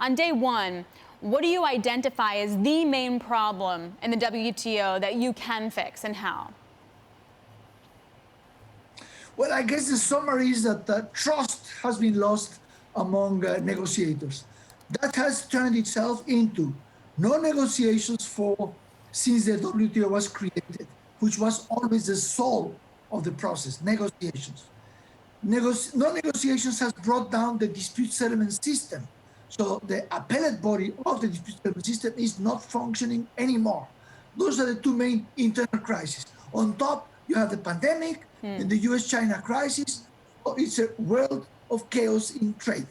On day one, what do you identify as the main problem in the WTO that you can fix, and how? Well, I guess the summary is that trust has been lost among negotiators. That has turned itself into no negotiations for since the WTO was created, which was always the soul of the process, negotiations. No negotiations has brought down the dispute settlement system. So the appellate body of the dispute settlement system is not functioning anymore. Those are the two main internal crises. On top, you have the pandemic and the US-China crisis. So it's a world of chaos in trade.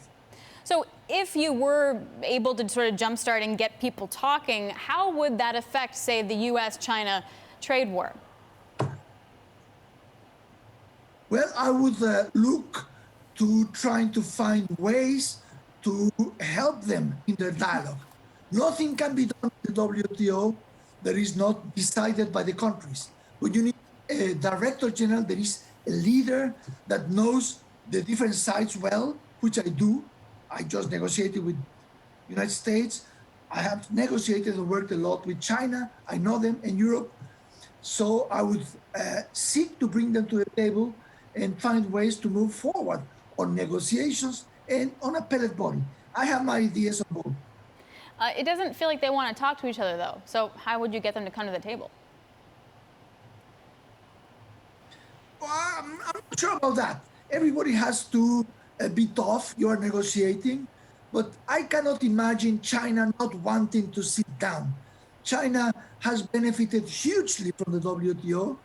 So if you were able to sort of jumpstart and get people talking, how would that affect, say, the US-China trade war? Well, I would look to trying to find ways to help them in their dialogue. Nothing can be done in the WTO that is not decided by the countries. But you need a director general that is a leader that knows the different sides well, which I do. I just negotiated with the United States. I have negotiated and worked a lot with China. I know them in Europe. So I would seek to bring them to the table and find ways to move forward on negotiations and on appellate body. I have my ideas on both. It doesn't feel like they want to talk to each other, though. So how would you get them to come to the table? Well, I'm not sure about that. Everybody has to be tough. You are negotiating. But I cannot imagine China not wanting to sit down. China has benefited hugely from the WTO.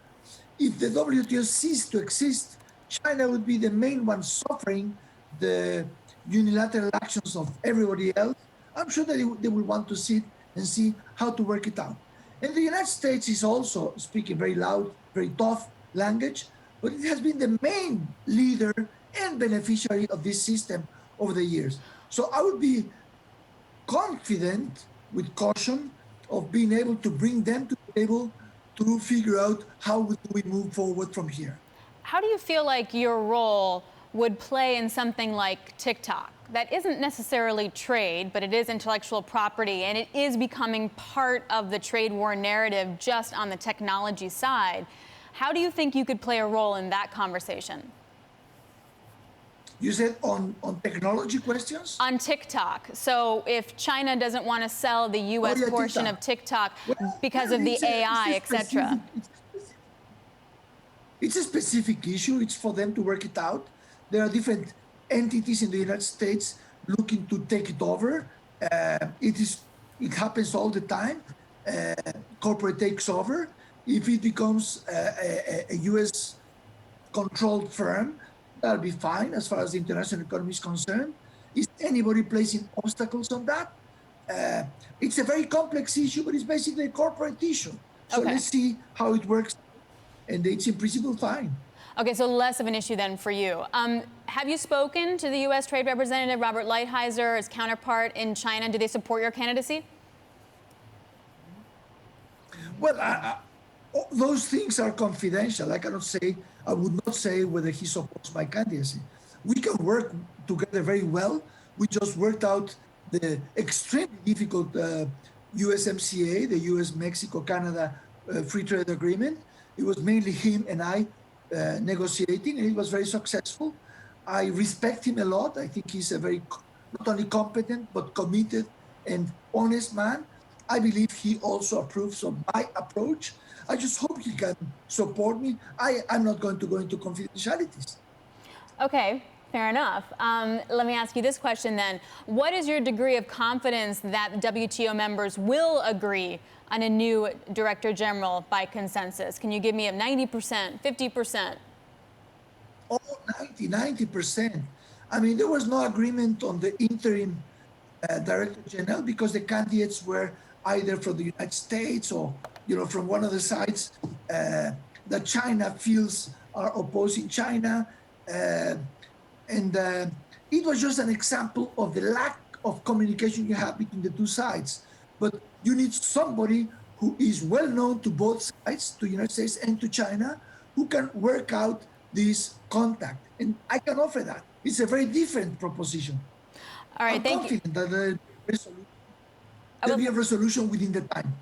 If the WTO ceased to exist, China would be the main one suffering the unilateral actions of everybody else. I'm sure that they will want to sit and see how to work it out. And the United States is also speaking very loud, very tough language, but it has been the main leader and beneficiary of this system over the years. So I would be confident, with caution, of being able to bring them to the table to figure out how do we move forward from here. How do you feel like your role would play in something like TikTok? That isn't necessarily trade, but it is intellectual property, and it is becoming part of the trade war narrative just on the technology side. How do you think you could play a role in that conversation? You said on technology questions? On TikTok. So if China doesn't want to sell the U.S. portion of TikTok because of the AI, etc. It's a specific issue. It's for them to work it out. There are different entities in the United States looking to take it over. It happens all the time. Corporate takes over. If it becomes a U.S. controlled firm, that'll be fine as far as the international economy is concerned. Is anybody placing obstacles on that? It's a very complex issue, but it's basically a corporate issue. So let's see how it works. And it's in principle fine. Okay, so less of an issue then for you. Have you spoken to the U.S. Trade Representative Robert Lighthizer, his counterpart in China? Do they support your candidacy? Well, those things are confidential. I would not say whether he supports my candidacy. We can work together very well. We just worked out the extremely difficult USMCA, the US-Mexico-Canada Free Trade Agreement. It was mainly him and I negotiating, and it was very successful. I respect him a lot. I think he's a very, not only competent, but committed and honest man. I believe he also approves of my approach. I just hope he can support me. I'm not going to go into confidentialities. Okay, fair enough. Let me ask you this question then. What is your degree of confidence that the WTO members will agree on a new Director General by consensus? Can you give me a 90%, 50%? Oh, 90%. I mean, there was no agreement on the interim Director General because the candidates were either from the United States or, from one of the sides that China feels are opposing China. And it was just an example of the lack of communication you have between the two sides. But you need somebody who is well known to both sides, to the United States and to China, who can work out this contact. And I can offer that. It's a very different proposition. All right, I'm confident that the resolution. I There'll would be a resolution within the time.